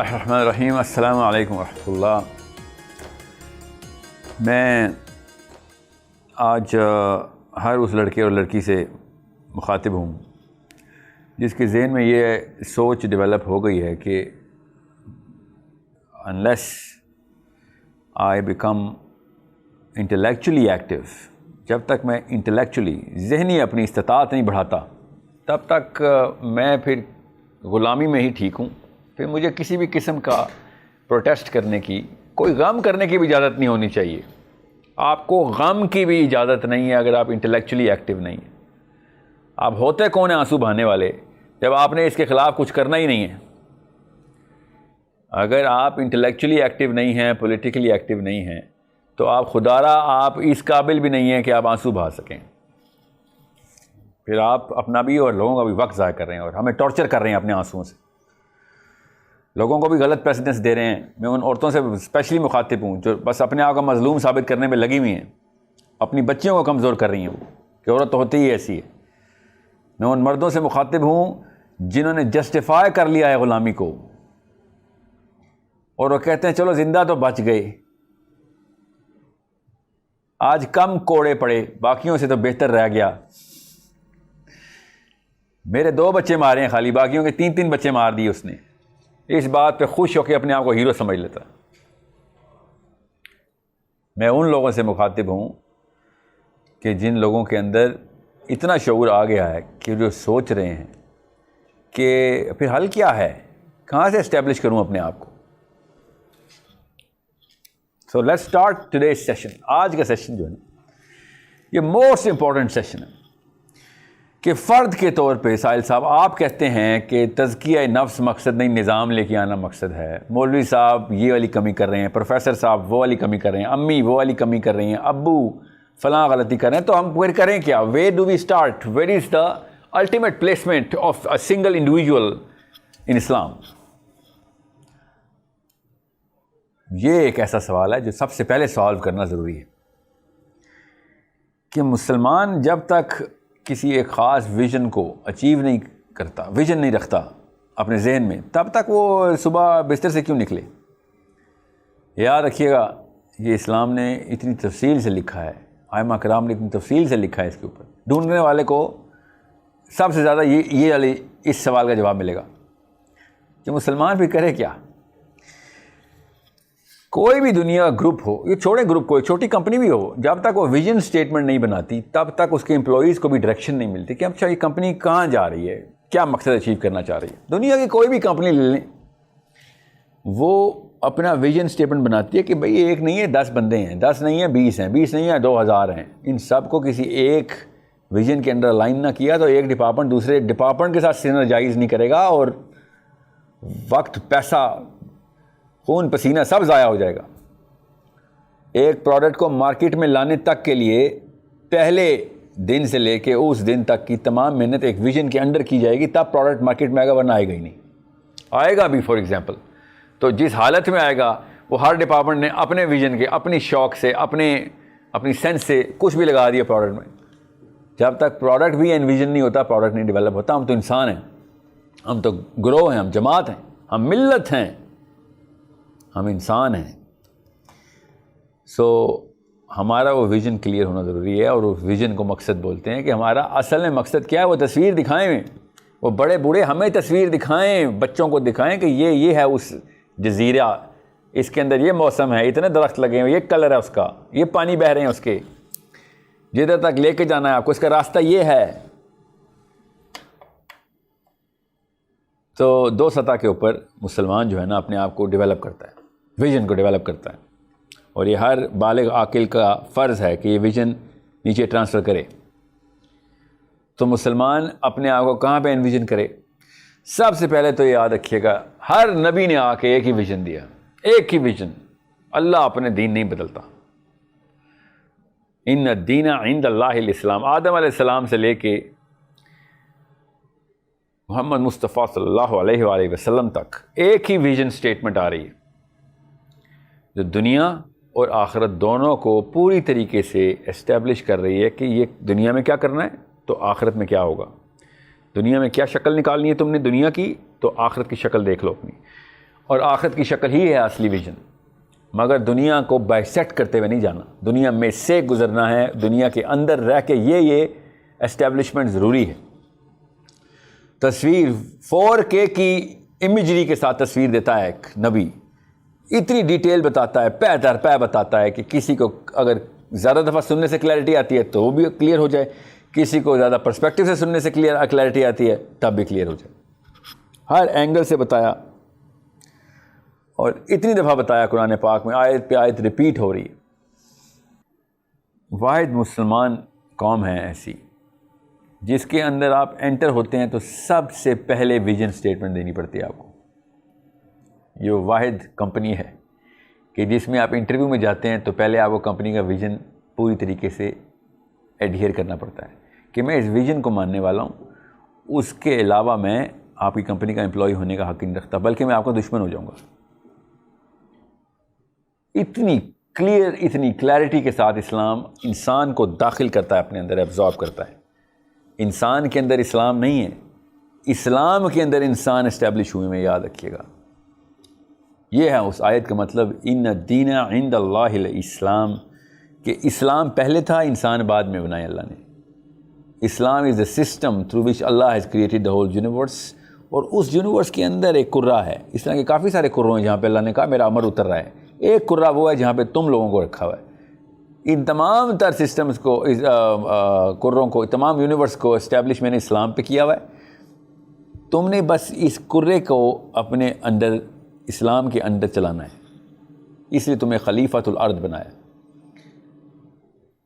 الرحمن الرحیم. السلام علیکم ورحمۃ اللہ. میں آج ہر اس لڑکے اور لڑکی سے مخاطب ہوں جس کے ذہن میں یہ سوچ ڈیولپ ہو گئی ہے کہ unless I become intellectually active, جب تک میں انٹلیکچولی ذہنی اپنی استطاعت نہیں بڑھاتا تب تک میں پھر غلامی میں ہی ٹھیک ہوں. پھر مجھے کسی بھی قسم کا پروٹیسٹ کرنے کی، کوئی غم کرنے کی بھی اجازت نہیں ہونی چاہیے. آپ کو غم کی بھی اجازت نہیں ہے اگر آپ انٹلیکچولی ایکٹیو نہیں ہیں. آپ ہوتے کون ہیں آنسو بہانے والے جب آپ نے اس کے خلاف کچھ کرنا ہی نہیں ہے. اگر آپ انٹلیکچولی ایکٹیو نہیں ہیں، پولیٹیکلی ایکٹیو نہیں ہیں، تو آپ خدارا آپ اس قابل بھی نہیں ہیں کہ آپ آنسو بہا سکیں. پھر آپ اپنا بھی اور لوگوں کا بھی وقت ضائع کر رہے ہیں اور ہمیں ٹارچر کر رہے ہیں اپنے آنسوؤں سے. لوگوں کو بھی غلط پریسیڈنس دے رہے ہیں. میں ان عورتوں سے اسپیشلی مخاطب ہوں جو بس اپنے آپ کو مظلوم ثابت کرنے میں لگی ہوئی ہیں، اپنی بچیوں کو کمزور کر رہی ہیں وہ کہ عورت ہوتی ہی ایسی ہے. میں ان مردوں سے مخاطب ہوں جنہوں نے جسٹیفائی کر لیا ہے غلامی کو اور وہ کہتے ہیں چلو زندہ تو بچ گئے، آج کم کوڑے پڑے، باقیوں سے تو بہتر رہ گیا. میرے 2 بچے مارے ہیں خالی، باقیوں کے 3 بچے مار دیے اس نے. اس بات پہ خوش ہو کے اپنے آپ کو ہیرو سمجھ لیتا. میں ان لوگوں سے مخاطب ہوں کہ جن لوگوں کے اندر اتنا شعور آ گیا ہے کہ جو سوچ رہے ہیں کہ پھر حل کیا ہے، کہاں سے اسٹیبلش کروں اپنے آپ کو. So let's start today's session. آج کا سیشن جو ہے نا، یہ موسٹ امپورٹنٹ سیشن ہے کہ فرد کے طور پہ ساحل صاحب آپ کہتے ہیں کہ تزکیہ نفس مقصد نہیں، نظام لے کے آنا مقصد ہے. مولوی صاحب یہ والی کمی کر رہے ہیں، پروفیسر صاحب وہ والی کمی کر رہے ہیں، امی وہ والی کمی کر رہی ہیں، ابو فلاں غلطی کر رہے ہیں. تو ہم پھر کریں کیا؟ Where do we start? Where is the ultimate placement of a single individual in Islam? یہ ایک ایسا سوال ہے جو سب سے پہلے سالو کرنا ضروری ہے کہ مسلمان جب تک کسی ایک خاص ویژن کو اچیو نہیں کرتا، ویژن نہیں رکھتا اپنے ذہن میں، تب تک وہ صبح بستر سے کیوں نکلے. یاد رکھیے گا یہ اسلام نے اتنی تفصیل سے لکھا ہے، ائمہ کرام نے اتنی تفصیل سے لکھا ہے اس کے اوپر. ڈھونڈنے والے کو سب سے زیادہ یہ والی اس سوال کا جواب ملے گا کہ مسلمان بھی کرے کیا. کوئی بھی دنیا کا گروپ ہو، یہ چھوڑے گروپ کو، چھوٹی کمپنی بھی ہو، جب تک وہ ویژن سٹیٹمنٹ نہیں بناتی تب تک اس کے امپلائیز کو بھی ڈائریکشن نہیں ملتی کہ اچھا یہ کمپنی کہاں جا رہی ہے، کیا مقصد اچیو کرنا چاہ رہی ہے. دنیا کی کوئی بھی کمپنی لے لیں، وہ اپنا ویژن سٹیٹمنٹ بناتی ہے کہ بھئی ایک نہیں ہے 10 بندے ہیں، 10 نہیں ہیں 20 ہیں، 20 نہیں ہیں 2000 ہیں. ان سب کو کسی ایک ویژن کے اندر الائن نہ کیا تو ایک ڈپارٹمنٹ دوسرے ڈپارٹمنٹ کے ساتھ سینرجائز نہیں کرے گا اور وقت، پیسہ، خون پسینہ سب ضائع ہو جائے گا. ایک پروڈکٹ کو مارکیٹ میں لانے تک کے لیے پہلے دن سے لے کے اس دن تک کی تمام محنت ایک ویژن کے انڈر کی جائے گی، تب پروڈکٹ مارکیٹ میں آئے گا، ورنہ آئے گا ہی نہیں. آئے گا بھی فار ایگزامپل تو جس حالت میں آئے گا وہ ہر ڈپارٹمنٹ نے اپنے ویژن کے، اپنی شوق سے، اپنی سینس سے کچھ بھی لگا دیا پروڈکٹ میں. جب تک پروڈکٹ بھی انویژن نہیں ہوتا، پروڈکٹ نہیں ڈیولپ ہوتا. ہم تو انسان ہیں، ہم تو گروہ ہیں، ہم جماعت ہیں، ہم ملت ہیں، ہم انسان ہیں. سو ہمارا وہ ویژن کلیئر ہونا ضروری ہے اور اس ویژن کو مقصد بولتے ہیں کہ ہمارا اصل میں مقصد کیا ہے. وہ تصویر دکھائیں میں، وہ بڑے بوڑھے ہمیں تصویر دکھائیں، بچوں کو دکھائیں کہ یہ ہے اس جزیرہ، اس کے اندر یہ موسم ہے، اتنے درخت لگے ہیں، یہ کلر ہے اس کا، یہ پانی بہہ رہے ہیں اس کے، جدھر تک لے کے جانا ہے آپ کو اس کا راستہ یہ ہے. تو 2 سطح کے اوپر مسلمان جو ہے نا اپنے آپ کو ڈیولپ کرتا ہے، ویژن کو ڈیولپ کرتا ہے. اور یہ ہر بالغ عاقل کا فرض ہے کہ یہ ویژن نیچے ٹرانسفر کرے. تو مسلمان اپنے آپ کو کہاں پہ انویژن کرے؟ سب سے پہلے تو یہ یاد رکھیے گا ہر نبی نے آ کے ایک ہی ویژن دیا، ایک ہی ویژن. اللہ اپنے دین نہیں بدلتا. ان الدین عند اللہ الاسلام. آدم علیہ السلام سے لے کے محمد مصطفیٰ صلی اللہ علیہ وآلہ وسلم تک ایک ہی ویژن سٹیٹمنٹ آ رہی ہے جو دنیا اور آخرت دونوں کو پوری طریقے سے اسٹیبلش کر رہی ہے کہ یہ دنیا میں کیا کرنا ہے تو آخرت میں کیا ہوگا. دنیا میں کیا شکل نکالنی ہے تم نے دنیا کی، تو آخرت کی شکل دیکھ لو اپنی. اور آخرت کی شکل ہی ہے اصلی ویژن، مگر دنیا کو بائسیکٹ کرتے ہوئے نہیں جانا، دنیا میں سے گزرنا ہے، دنیا کے اندر رہ کے یہ اسٹیبلشمنٹ ضروری ہے۔ تصویر 4K کی امیجری کے ساتھ تصویر دیتا ہے ایک نبی، اتنی ڈیٹیل بتاتا ہے، پے در پے بتاتا ہے کہ کسی کو اگر زیادہ دفعہ سننے سے کلیئرٹی آتی ہے تو وہ بھی کلیئر ہو جائے، کسی کو زیادہ پرسپیکٹیو سے سننے سے کلیئرٹی آتی ہے تب بھی کلیئر ہو جائے، ہر اینگل سے بتایا، اور اتنی دفعہ بتایا قرآن پاک میں، آیت پہ آیت ریپیٹ ہو رہی ہے۔ واحد مسلمان قوم ہے ایسی جس کے اندر آپ انٹر ہوتے ہیں تو سب سے پہلے ویژن سٹیٹمنٹ دینی پڑتی ہے آپ کو۔ یہ واحد کمپنی ہے کہ جس میں آپ انٹرویو میں جاتے ہیں تو پہلے آپ کو کمپنی کا ویژن پوری طریقے سے ایڈہیئر کرنا پڑتا ہے کہ میں اس ویژن کو ماننے والا ہوں، اس کے علاوہ میں آپ کی کمپنی کا امپلائی ہونے کا حق نہیں رکھتا، بلکہ میں آپ کا دشمن ہو جاؤں گا۔ اتنی کلیئر، اتنی کلیئرٹی کے ساتھ اسلام انسان کو داخل کرتا ہے، اپنے اندر ایبزارب کرتا ہے۔ انسان کے اندر اسلام نہیں ہے، اسلام کے اندر انسان اسٹیبلش ہوئے میں، یاد رکھیے گا۔ یہ ہے اس آیت کا مطلب، ان الدین عند اللہ الاسلام، کہ اسلام پہلے تھا، انسان بعد میں بنایا اللہ نے۔ Islam is a system through which Allah has created the whole universe, اور اس یونیورس کے اندر ایک کرہ ہے، اس طرح کے کافی سارے کروں ہیں جہاں پہ اللہ نے کہا میرا امر اتر رہا ہے، ایک کرہ وہ ہے جہاں پہ تم لوگوں کو رکھا ہوا ہے۔ ان تمام تر سسٹمز کو، کروں کو، تمام یونیورس کو اسٹیبلش میں نے اسلام پہ کیا ہوا ہے، تم نے بس اس کرے کو اپنے اندر، اسلام کے اندر چلانا ہے، اس لیے تمہیں خلیفۃ الارض بنایا۔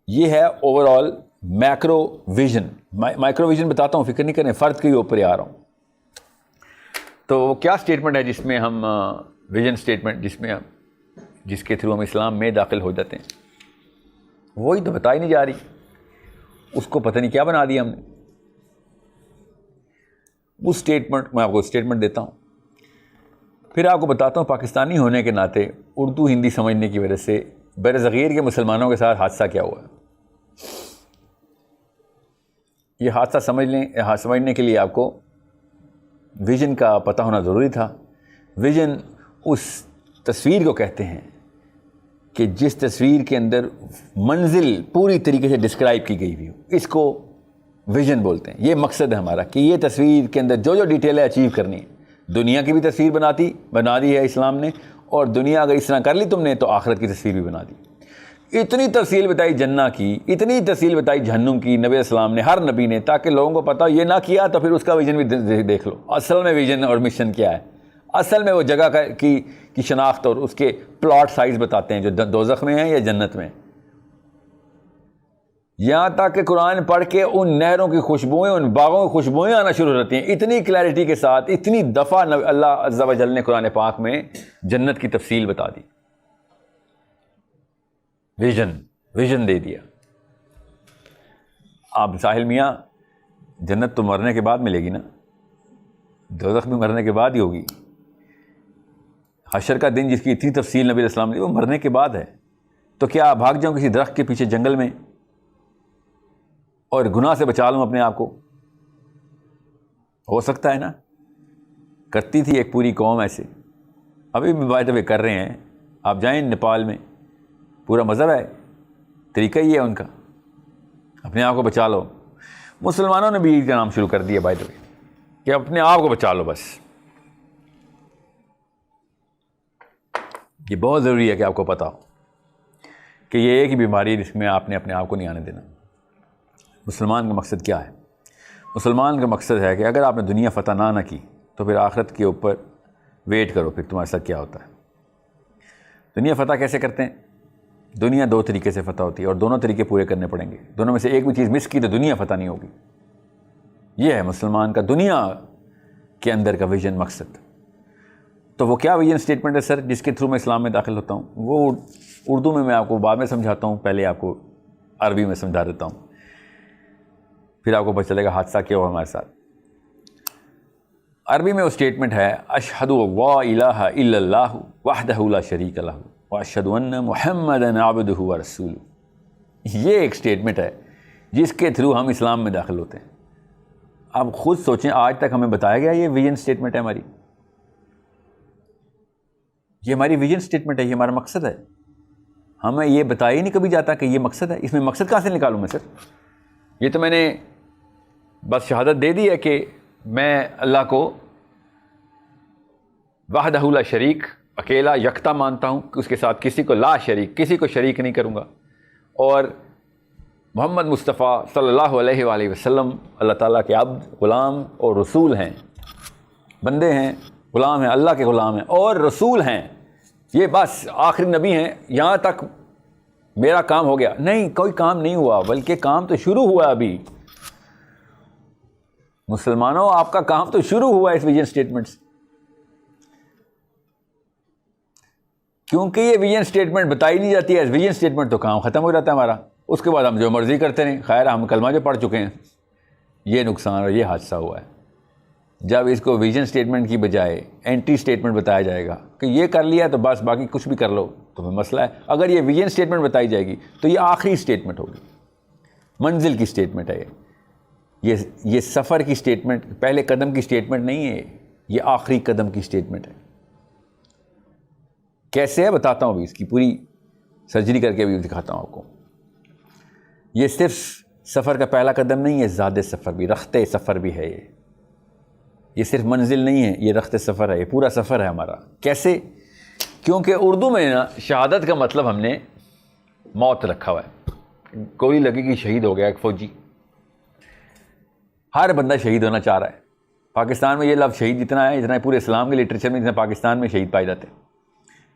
یہ ہے over all macro vision. Micro vision بتاتا ہوں، فکر نہیں کریں، فرد کے اوپر ہی آ رہا ہوں۔ تو کیا سٹیٹمنٹ ہے جس میں ہم ویژن سٹیٹمنٹ، جس کے تھرو ہم اسلام میں داخل ہو جاتے ہیں؟ وہی تو بتائی نہیں جا رہی، اس کو پتہ نہیں کیا بنا دیا ہم نے۔ اس سٹیٹمنٹ میں آپ کو سٹیٹمنٹ دیتا ہوں، پھر آپ کو بتاتا ہوں پاکستانی ہونے کے ناطے اردو ہندی سمجھنے کی وجہ سے بر صغیر کے مسلمانوں کے ساتھ حادثہ کیا ہوا ہے۔ یہ حادثہ سمجھنے کے لیے آپ کو ویژن کا پتہ ہونا ضروری تھا۔ ویژن اس تصویر کو کہتے ہیں کہ جس تصویر کے اندر منزل پوری طریقے سے ڈسکرائب کی گئی ہوئی ہو، اس کو ویژن بولتے ہیں۔ یہ مقصد ہے ہمارا کہ یہ تصویر کے اندر جو جو ڈیٹیل ہے اچیو کرنی ہے۔ دنیا کی بھی تصویر بنا دی ہے اسلام نے، اور دنیا اگر اس طرح کر لی تم نے تو آخرت کی تصویر بھی بنا دی۔ اتنی تفصیل بتائی جنہ کی، اتنی تفصیل بتائی جہنم کی، نبی السلام نے، ہر نبی نے، تاکہ لوگوں کو پتہ یہ نہ کیا تو پھر اس کا ویژن بھی دیکھ لو۔ اصل میں ویژن اور مشن کیا ہے؟ اصل میں وہ جگہ کی شناخت اور اس کے پلاٹ سائز بتاتے ہیں جو دوزخ میں ہیں یا جنت میں۔ یہاں تک کہ قرآن پڑھ کے ان نہروں کی خوشبوئیں، ان باغوں کی خوشبوئیں آنا شروع ہوتی ہیں، اتنی کلیئرٹی کے ساتھ، اتنی دفعہ اللہ عز و جل نے قرآن پاک میں جنت کی تفصیل بتا دی، ویژن دے دیا۔ آپ ساحل میاں، جنت تو مرنے کے بعد ملے گی نا، دوزخ بھی مرنے کے بعد ہی ہوگی۔ حشر کا دن جس کی اتنی تفصیل نبی علیہ السلام نے، وہ مرنے کے بعد ہے۔ تو کیا بھاگ جاؤں کسی درخت کے پیچھے جنگل میں اور گناہ سے بچا لوں اپنے آپ کو؟ ہو سکتا ہے نا؟ کرتی تھی ایک پوری قوم ایسے، ابھی بھی بائی دا وے کر رہے ہیں۔ آپ جائیں نیپال میں، پورا مذہب ہے، طریقہ ہی ہے ان کا، اپنے آپ کو بچا لو۔ مسلمانوں نے بھی عید کا نام شروع کر دیا بائی دا وے کہ اپنے آپ کو بچا لو بس۔ یہ بہت ضروری ہے کہ آپ کو پتہ ہو کہ یہ ایک ہی بیماری ہے جس میں آپ نے اپنے آپ کو نہیں آنے دینا۔ مسلمان کا مقصد کیا ہے؟ مسلمان کا مقصد ہے کہ اگر آپ نے دنیا فتح نہ کی تو پھر آخرت کے اوپر ویٹ کرو، پھر تمہارے ساتھ کیا ہوتا ہے۔ دنیا فتح کیسے کرتے ہیں؟ دنیا دو طریقے سے فتح ہوتی ہے، اور دونوں طریقے پورے کرنے پڑیں گے۔ دونوں میں سے ایک بھی چیز مس کی تو دنیا فتح نہیں ہوگی۔ یہ ہے مسلمان کا دنیا کے اندر کا ویژن، مقصد۔ تو وہ کیا ویژن سٹیٹمنٹ ہے سر جس کے تھرو میں اسلام میں داخل ہوتا ہوں؟ وہ اردو میں آپ کو بعد میں سمجھاتا ہوں، پہلے آپ کو عربی میں سمجھا دیتا ہوں، پھر آپ کو پتہ چلے گا حادثہ کیا ہوا ہمارے ساتھ۔ عربی میں وہ سٹیٹمنٹ ہے، اشہد لا الہ الا اللہ وحدہ لا شریک لہ واشہد ان محمدا عبدہ ورسولہ۔ یہ ایک سٹیٹمنٹ ہے جس کے تھرو ہم اسلام میں داخل ہوتے ہیں۔ آپ خود سوچیں، آج تک ہمیں بتایا گیا یہ ویژن سٹیٹمنٹ ہے ہماری؟ یہ ہماری ویژن اسٹیٹمنٹ ہے, یہ ہمارا مقصد ہے. ہمیں یہ بتایا ہی نہیں کبھی جاتا کہ یہ مقصد ہے. اس میں مقصد کہاں سے نکالوں میں سر؟ یہ تو میں نے بس شہادت دے دی ہے کہ میں اللہ کو وحدہ لا شریک, اکیلا یکتا مانتا ہوں, کہ اس کے ساتھ کسی کو لا شریک, کسی کو شریک نہیں کروں گا, اور محمد مصطفیٰ صلی اللہ علیہ وآلہ وسلم اللہ تعالیٰ کے عبد, غلام اور رسول ہیں. بندے ہیں, غلام ہیں, اللہ کے غلام ہیں اور رسول ہیں. یہ بس آخری نبی ہیں, یہاں تک میرا کام ہو گیا. نہیں, کوئی کام نہیں ہوا, بلکہ کام تو شروع ہوا ابھی. مسلمانوں, آپ کا کام تو شروع ہوا اس ویژن اسٹیٹمنٹ سے, کیونکہ یہ ویژن اسٹیٹمنٹ بتائی نہیں جاتی ہے. ویژن اسٹیٹمنٹ تو کام ختم ہو جاتا ہے ہمارا, اس کے بعد ہم جو مرضی کرتے رہیں. خیر, ہم کلمہ جو پڑھ چکے ہیں, یہ نقصان اور یہ حادثہ ہوا ہے. جب اس کو ویژن اسٹیٹمنٹ کی بجائے اینٹی اسٹیٹمنٹ بتایا جائے گا کہ یہ کر لیا تو بس باقی کچھ بھی کر لو, تو پھر مسئلہ ہے. اگر یہ ویژن اسٹیٹمنٹ بتائی جائے گی تو یہ آخری اسٹیٹمنٹ ہوگی, منزل کی اسٹیٹمنٹ ہے. یہ سفر کی اسٹیٹمنٹ, پہلے قدم کی اسٹیٹمنٹ نہیں ہے, یہ آخری قدم کی اسٹیٹمنٹ ہے. کیسے ہے بتاتا ہوں, ابھی اس کی پوری سرجری کر کے بھی دکھاتا ہوں آپ کو. یہ صرف سفر کا پہلا قدم نہیں ہے, زاد سفر بھی, رخت سفر بھی ہے. یہ صرف منزل نہیں ہے, یہ رخت سفر ہے, یہ پورا سفر ہے ہمارا. کیسے؟ کیونکہ اردو میں نا شہادت کا مطلب ہم نے موت رکھا ہوا ہے. گولی لگے گی, شہید ہو گیا ایک فوجی. ہر بندہ شہید ہونا چاہ رہا ہے. پاکستان میں یہ لفظ شہید جتنا ہے, اتنا پورے اسلام کے لٹریچر میں جتنا پاکستان میں شہید پائے جاتے ہیں.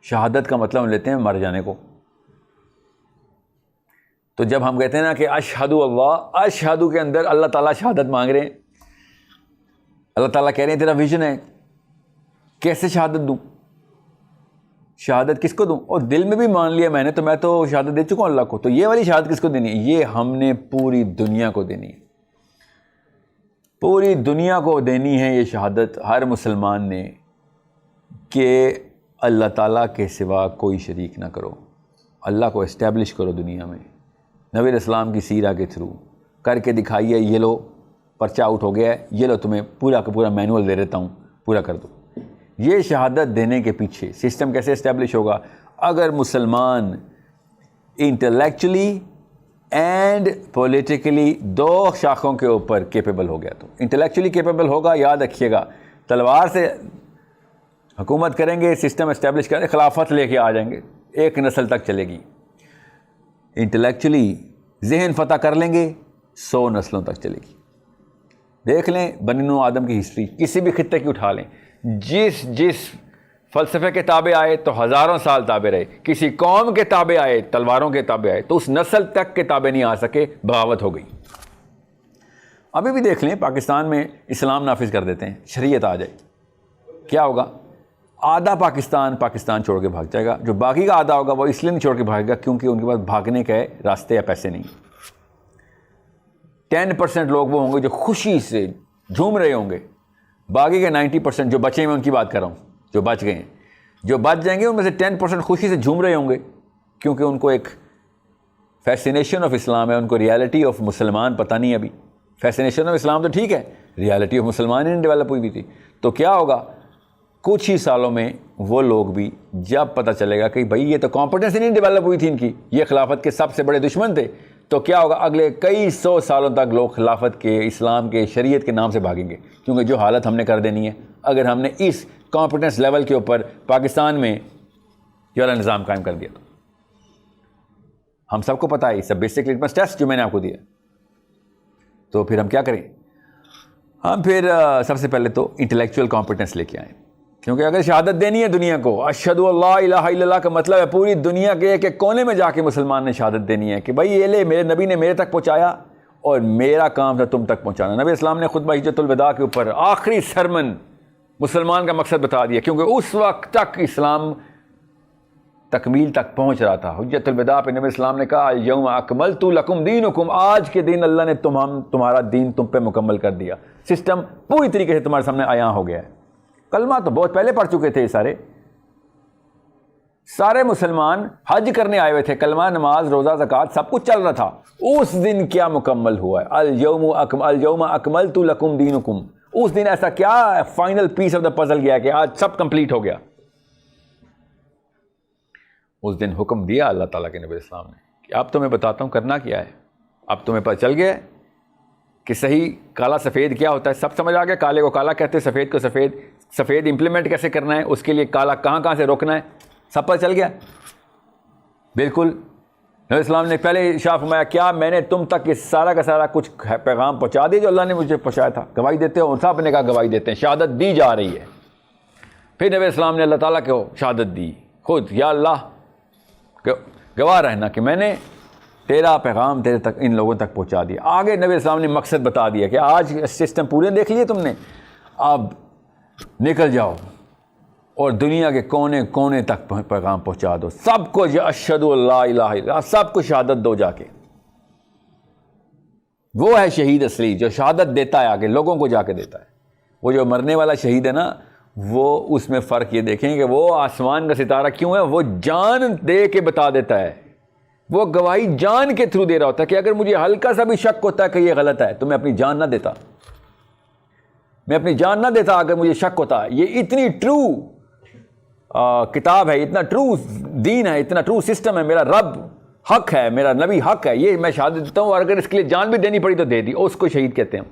شہادت کا مطلب ہم لیتے ہیں مر جانے کو. تو جب ہم کہتے ہیں نا کہ اشہد اللہ, اشہد کے اندر اللہ تعالیٰ شہادت مانگ رہے ہیں. اللہ تعالیٰ کہہ رہے ہیں تیرا ویژن ہے, کیسے شہادت دوں؟ شہادت کس کو دوں؟ اور دل میں بھی مان لیا میں نے, تو میں تو شہادت دے چکا ہوں اللہ کو. تو یہ والی شہادت کس کو دینی ہے؟ یہ ہم نے پوری دنیا کو دینی ہے. پوری دنیا کو دینی ہے یہ شہادت, ہر مسلمان نے, کہ اللہ تعالیٰ کے سوا کوئی شریک نہ کرو. اللہ کو اسٹیبلش کرو دنیا میں. نبی اسلام کی سیرہ کے تھرو کر کے دکھائیے. یہ لو پرچہ آؤٹ ہو گیا ہے, یہ لو تمہیں پورا کا پورا مینول دے دیتا ہوں, پورا کر دو. یہ شہادت دینے کے پیچھے سسٹم کیسے اسٹیبلش ہوگا؟ اگر مسلمان انٹلیکچولی اینڈ پولیٹیکلی دو شاخوں کے اوپر کیپیبل ہو گیا. تو انٹلیکچولی کیپیبل ہوگا, یاد رکھیے گا, تلوار سے حکومت کریں گے, سسٹم اسٹیبلش کریں, خلافت لے کے آ جائیں گے, ایک نسل تک چلے گی. انٹلیکچولی ذہن فتح کر لیں گے, 100 نسلوں تک چلے گی. دیکھ لیں بنی نوح آدم کی ہسٹری, کسی بھی خطے کی اٹھا لیں, جس فلسفے کے تابع آئے تو ہزاروں سال تابع رہے, کسی قوم کے تابع آئے, تلواروں کے تابع آئے, تو اس نسل تک کے تابع نہیں آ سکے, بغاوت ہو گئی. ابھی بھی دیکھ لیں پاکستان میں اسلام نافذ کر دیتے ہیں, شریعت آ جائے, کیا ہوگا؟ آدھا پاکستان چھوڑ کے بھاگ جائے گا. جو باقی کا آدھا ہوگا وہ اس لیے نہیں چھوڑ کے بھاگے گا کیونکہ ان کے پاس بھاگنے کے راستے یا پیسے نہیں. 10% لوگ وہ ہوں گے جو خوشی سے جھوم رہے ہوں گے, باقی کے 90% جو بچے ہیں, میں ان کی بات کر رہا ہوں, جو بچ گئے ہیں, جو بچ جائیں گے ان میں سے 10% خوشی سے جھوم رہے ہوں گے, کیونکہ ان کو ایک فیسینیشن آف اسلام ہے, ان کو ریالٹی آف مسلمان پتہ نہیں. ابھی فیسینیشن آف اسلام تو ٹھیک ہے, ریالٹی آف مسلمان ہی نہیں ڈیولپ ہوئی بھی تھی. تو کیا ہوگا کچھ ہی سالوں میں وہ لوگ بھی, جب پتہ چلے گا کہ بھائی یہ تو کمپٹنس ہی نہیں ڈیولپ ہوئی تھی ان کی, یہ خلافت کے سب سے بڑے دشمن تھے, تو کیا ہوگا اگلے کئی 100 سالوں تک لوگ خلافت کے, اسلام کے, شریعت کے نام سے بھاگیں گے. کیونکہ جو حالت ہم نے کر دینی ہے, اگر ہم نے اس کمپٹنس لیول کے اوپر پاکستان میں یہ والا نظام قائم کر دیا, تو ہم سب کو پتہ ہے, سب بیسک لٹمس ٹیسٹ جو میں نے آپ کو دیا, تو پھر ہم کیا کریں؟ ہم پھر سب سے پہلے تو انٹلیکچوئل کمپٹنس لے کے آئیں. کیونکہ اگر شہادت دینی ہے دنیا کو, اشہد اللہ الہ الا اللہ کا مطلب ہے پوری دنیا کے ایک ایک کونے میں جا کے مسلمان نے شہادت دینی ہے کہ بھائی یہ لے, میرے نبی نے میرے تک پہنچایا اور میرا کام تھا تم تک پہنچانا. نبی اسلام نے خطبہ حجۃ الوداع کے اوپر آخری سرمن مسلمان کا مقصد بتا دیا, کیونکہ اس وقت تک اسلام تکمیل تک پہنچ رہا تھا. حجۃ الوداع پہ نبی اسلام نے کہا الیوم اکملت لکم دینکم, آج کے دن اللہ نے تمہارا دین تم پہ مکمل کر دیا. سسٹم پوری طریقے سے تمہارے سامنے عیاں ہو گیا ہے. کلمہ تو بہت پہلے پڑھ چکے تھے, سارے مسلمان حج کرنے آئے ہوئے تھے, کلمہ, نماز, روزہ, زکوٰۃ سب کچھ چل رہا تھا. اس دن کیا مکمل ہوا ہے؟ الیوم اکملت لکم دینکم. اس دن ایسا کیا final piece of the puzzle گیا کہ آج سب کمپلیٹ ہو گیا. اس دن حکم دیا اللہ تعالیٰ کے نبی السلام نے کہ اب تو میں بتاتا ہوں کرنا کیا ہے. اب تمہیں پتہ چل گیا ہے کہ صحیح کالا سفید کیا ہوتا ہے. سب سمجھ آ گیا, کالے کو کالا کہتے ہیں, سفید کو سفید. سفید امپلیمنٹ کیسے کرنا ہے, اس کے لیے کالا کہاں کہاں سے روکنا ہے, سب پتہ چل گیا. بالکل. نبی السلام نے پہلے ارشاد فرمایا کیا میں نے تم تک یہ سارا کا سارا کچھ پیغام پہنچا دیا جو اللہ نے مجھے پہنچایا تھا. گواہی دیتے ہو, سب نے کہا گواہی دیتے ہیں, شہادت دی جا رہی ہے. پھر نبی السلام نے اللہ تعالیٰ کو شہادت دی خود, یا اللہ گواہ رہنا کہ میں نے تیرا پیغام تیرے تک ان لوگوں تک پہنچا دیا. آگے نبی السلام نے مقصد بتا دیا کہ آج سسٹم پورے دیکھ لیے تم نے, اب نکل جاؤ اور دنیا کے کونے کونے تک پیغام پہنچا دو. سب کو اشہد اللہ الہ الا اللہ, سب کو شہادت دو جا کے. وہ ہے شہید اصلی جو شہادت دیتا ہے, آگے لوگوں کو جا کے دیتا ہے. وہ جو مرنے والا شہید ہے نا, وہ اس میں فرق یہ دیکھیں کہ وہ آسمان کا ستارہ کیوں ہے, وہ جان دے کے بتا دیتا ہے. وہ گواہی جان کے تھرو دے رہا ہوتا ہے کہ اگر مجھے ہلکا سا بھی شک ہوتا ہے کہ یہ غلط ہے تو میں اپنی جان نہ دیتا, میں اپنی جان نہ دیتا اگر مجھے شک ہوتا. یہ اتنی ٹرو کتاب ہے, اتنا ٹرو دین ہے, اتنا ٹرو سسٹم ہے. میرا رب حق ہے, میرا نبی حق ہے, یہ میں شہادت دیتا ہوں, اور اگر اس کے لیے جان بھی دینی پڑی تو دے دی. اس کو شہید کہتے ہیں.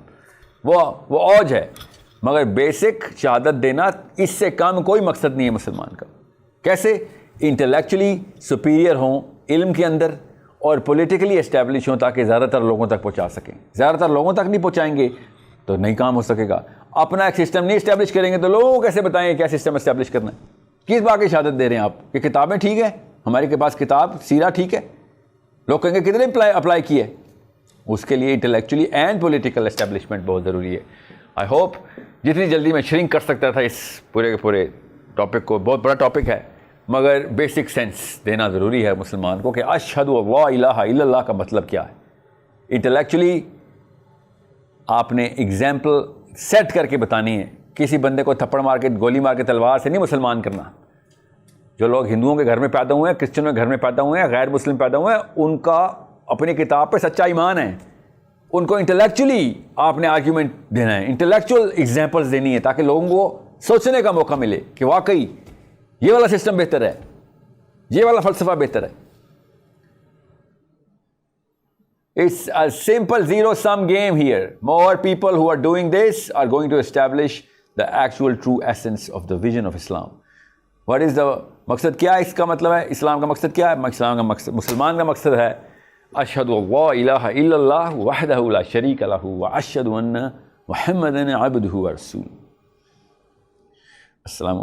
وہ اوج ہے. مگر بیسک شہادت دینا, اس سے کم کوئی مقصد نہیں ہے مسلمان کا. کیسے انٹلیکچولی سپیریئر ہوں علم کے اندر, اور پولیٹیکلی اسٹیبلش ہوں تاکہ زیادہ تر لوگوں تک پہنچا سکیں. زیادہ تر لوگوں تک نہیں پہنچائیں گے تو نہیں کام ہو سکے گا. اپنا ایک سسٹم نہیں اسٹیبلش کریں گے تو لوگوں کو کیسے بتائیں کیا سسٹم اسٹیبلش کرنا ہے. کس بات کی شہادت دے رہے ہیں آپ کہ کتابیں ٹھیک ہیں, ہمارے کے پاس کتاب سیرہ ٹھیک ہے. لوگ کہیں گے کتنے اپلائی کیے. اس کے لیے انٹلیکچولی اینڈ پولیٹیکل اسٹیبلشمنٹ بہت ضروری ہے. آئی ہوپ جتنی جلدی میں شرنک کر سکتا تھا اس پورے کے پورے ٹاپک کو, بہت بڑا ٹاپک ہے, مگر بیسک سینس دینا ضروری ہے مسلمان کو کہ اشہد اللہ الہ الا اللہ کا مطلب کیا ہے. انٹلیکچولی آپ نے اگزامپل سیٹ کر کے بتانی ہے. کسی بندے کو تھپڑ مار کے گولی مار کے تلوار سے نہیں مسلمان کرنا. جو لوگ ہندوؤں کے گھر میں پیدا ہوئے ہیں, کرسچنوں کے گھر میں پیدا ہوئے ہیں, غیر مسلم پیدا ہوئے ہیں, ان کا اپنی کتاب پہ سچا ایمان ہے. ان کو انٹلیکچولی آپ نے آرگیومنٹ دینا ہے, انٹلیکچوئل ایگزامپلس دینی ہے تاکہ لوگوں کو سوچنے کا موقع ملے کہ واقعی یہ والا سسٹم بہتر ہے, یہ والا فلسفہ بہتر ہے. It's a simple zero-sum game here. More people who are doing this are going to establish the actual true essence of the vision of Islam. What is the مقصد کیا ہے اس کا مطلب ہے, اسلام کا مقصد کیا ہے؟ اسلام کا مقصد, مسلمان کا مقصد ہے اشہد اللہ الہ الا اللہ وحدہ لا شریک لہ واشہد ان محمدا عبدہ ورسولہ. السلام